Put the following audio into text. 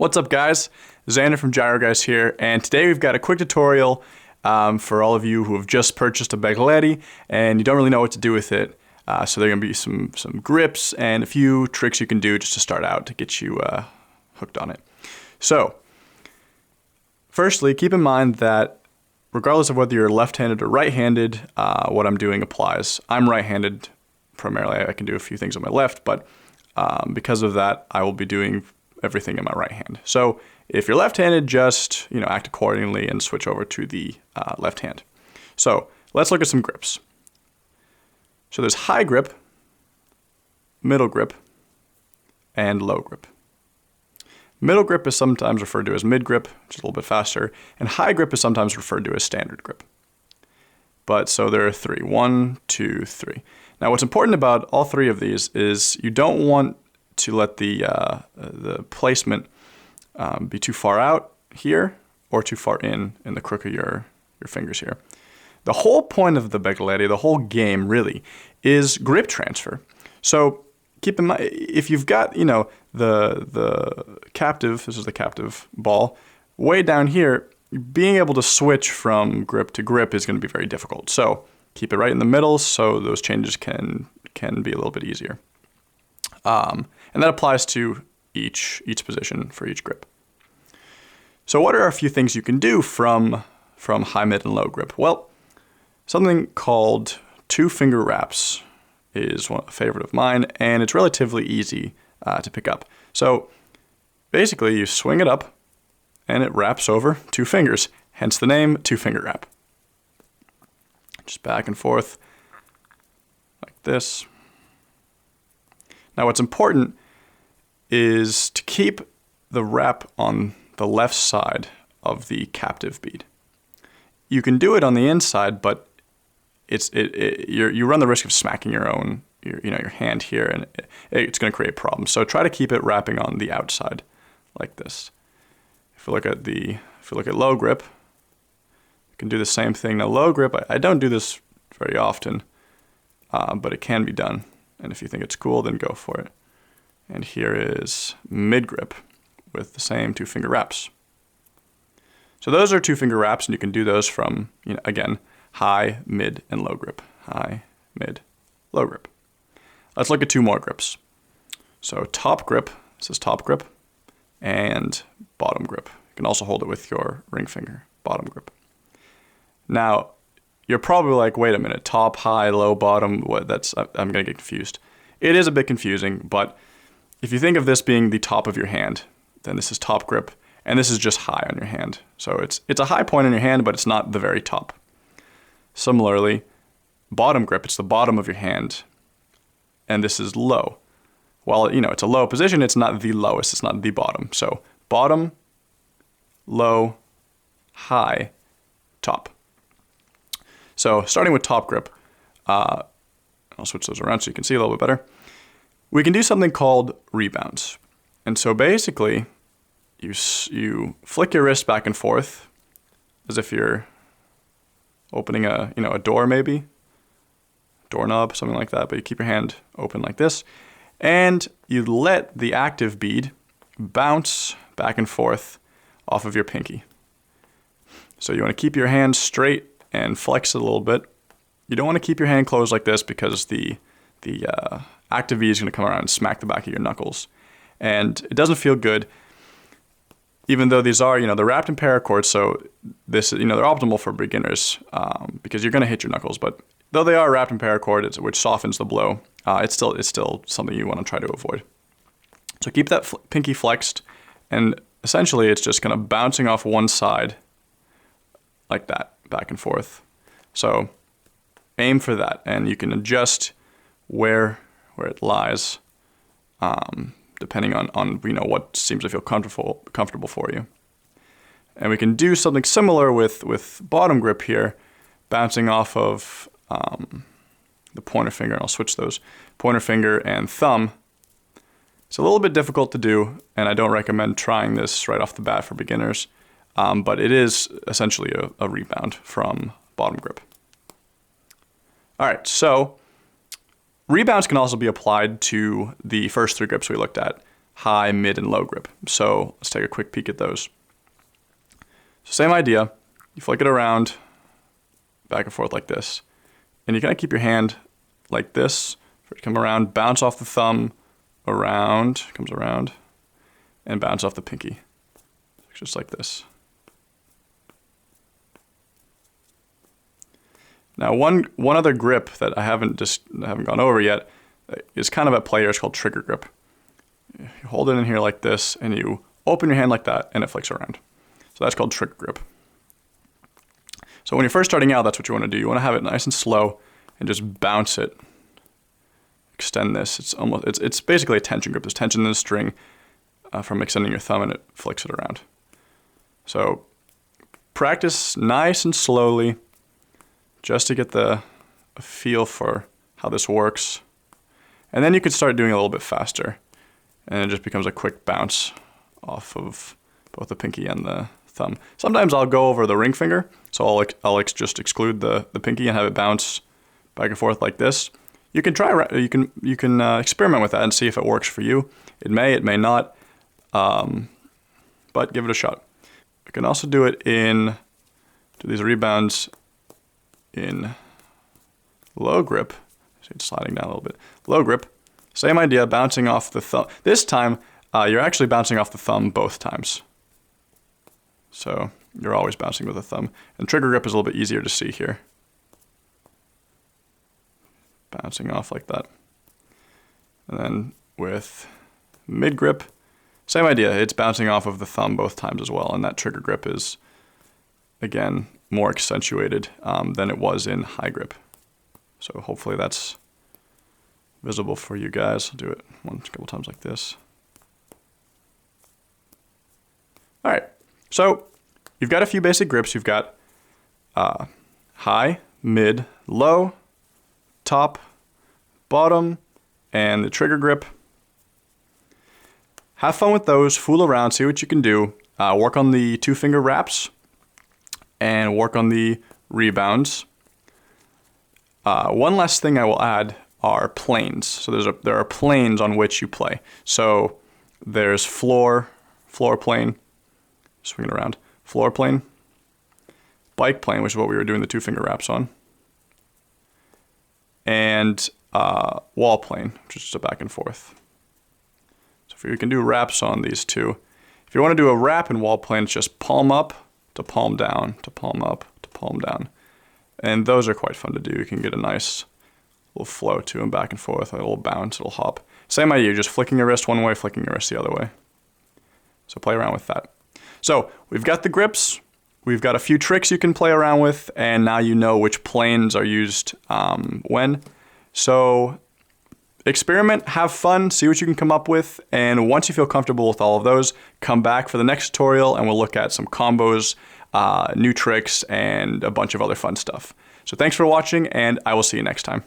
What's up, guys? Xander from Gyro Guys here, and today we've got a quick tutorial for all of you who have just purchased a Begleri and you don't really know what to do with it. So there are going to be some grips and a few tricks you can do just to start out to get you hooked on it. So, firstly, keep in mind that regardless of whether you're left-handed or right-handed, what I'm doing applies. I'm right-handed primarily. I can do a few things on my left, but because of that, I will be doing everything in my right hand. So if you're left-handed, just act accordingly and switch over to the left hand. So let's look at some grips. So there's high grip, middle grip, and low grip. Middle grip is sometimes referred to as mid grip, which is a little bit faster, and high grip is sometimes referred to as standard grip. But so there are three. 1, 2, 3. Now what's important about all three of these is you don't want to let the placement be too far out here or too far in the crook of your fingers here. The whole point of the Begleri, the whole game really, is grip transfer. So keep in mind, if you've got the captive, this is the captive ball, way down here, being able to switch from grip to grip is going to be very difficult. So keep it right in the middle so those changes can be a little bit easier. And that applies to each position for each grip. So what are a few things you can do from high, mid, and low grip? Well, something called 2-finger wraps is a favorite of mine, and it's relatively easy to pick up. So basically you swing it up and it wraps over 2 fingers, hence the name 2-finger wrap. Just back and forth like this. Now what's important is to keep the wrap on the left side of the captive bead. You can do it on the inside, but you run the risk of smacking your hand here, and it's going to create problems. So try to keep it wrapping on the outside, like this. If you look at low grip, you can do the same thing. Now low grip, I don't do this very often, but it can be done. And if you think it's cool, then go for it. And here is mid grip with the same 2-finger wraps. So those are 2-finger wraps, and you can do those from, again, high, mid, and low grip. High, mid, low grip. Let's look at 2 more grips. So top grip, this is top grip, and bottom grip. You can also hold it with your ring finger, bottom grip. Now, you're probably like, wait a minute, top, high, low, bottom, I'm gonna get confused. It is a bit confusing, but if you think of this being the top of your hand, then this is top grip, and this is just high on your hand. So it's a high point on your hand, but it's not the very top. Similarly, bottom grip, it's the bottom of your hand, and this is low. While it's a low position, it's not the lowest, it's not the bottom. So bottom, low, high, top. So starting with top grip, I'll switch those around so you can see a little bit better. We can do something called rebounds. And so basically, you flick your wrist back and forth as if you're opening a door maybe, doorknob, something like that, but you keep your hand open like this, and you let the active bead bounce back and forth off of your pinky. So you want to keep your hand straight and flex it a little bit. You don't want to keep your hand closed like this because the active bead is going to come around and smack the back of your knuckles. And it doesn't feel good, even though these are, they're wrapped in paracord, so this, they're optimal for beginners because you're going to hit your knuckles. But though they are wrapped in paracord, which softens the blow, it's still something you want to try to avoid. So keep that pinky flexed, and essentially it's just kind of bouncing off one side like that, back and forth. So aim for that, and you can adjust where it lies, depending on what seems to feel comfortable for you. And we can do something similar with bottom grip here, bouncing off of the pointer finger. I'll switch those, pointer finger and thumb. It's a little bit difficult to do, and I don't recommend trying this right off the bat for beginners, but it is essentially a rebound from bottom grip. All right, so rebounds can also be applied to the first 3 grips we looked at: high, mid, and low grip. So let's take a quick peek at those. So same idea. You flick it around, back and forth like this. And you kind of keep your hand like this for it to come around, bounce off the thumb, around, comes around, and bounce off the pinky. Just like this. Now one other grip that I haven't gone over yet is kind of at play here. It's called trigger grip. You hold it in here like this, and you open your hand like that, and it flicks around. So that's called trigger grip. So when you're first starting out, that's what you want to do. You want to have it nice and slow, and just bounce it. Extend this. It's basically a tension grip. There's tension in the string from extending your thumb, and it flicks it around. So practice nice and slowly, just to get a feel for how this works. And then you can start doing a little bit faster, and it just becomes a quick bounce off of both the pinky and the thumb. Sometimes I'll go over the ring finger, so I'll just exclude the pinky and have it bounce back and forth like this. You can experiment with that and see if it works for you. It may not, but give it a shot. You can also do do these rebounds in low grip. See it sliding down a little bit. Low grip, same idea, bouncing off the thumb. This time, you're actually bouncing off the thumb both times. So you're always bouncing with the thumb. And trigger grip is a little bit easier to see here. Bouncing off like that. And then with mid grip, same idea. It's bouncing off of the thumb both times as well. And that trigger grip is, again, more accentuated than it was in high grip. So hopefully that's visible for you guys. I'll do it a couple times like this. All right, so you've got a few basic grips. You've got high, mid, low, top, bottom, and the trigger grip. Have fun with those, fool around, see what you can do. Work on the 2-finger wraps and work on the rebounds. One last thing I will add are planes. So there are planes on which you play. So there's floor plane, swing it around, floor plane, bike plane, which is what we were doing the 2-finger wraps on, and wall plane, which is just a back and forth. So if you can do wraps on these two. If you want to do a wrap in wall plane, it's just palm up to palm down to palm up to palm down. And those are quite fun to do. You can get a nice little flow to them back and forth, a little bounce, a little hop. Same idea, just flicking your wrist one way, flicking your wrist the other way. So play around with that. So we've got the grips, we've got a few tricks you can play around with, and now you know which planes are used when. So experiment, have fun, see what you can come up with, and once you feel comfortable with all of those, come back for the next tutorial and we'll look at some combos, new tricks, and a bunch of other fun stuff. So thanks for watching, and I will see you next time.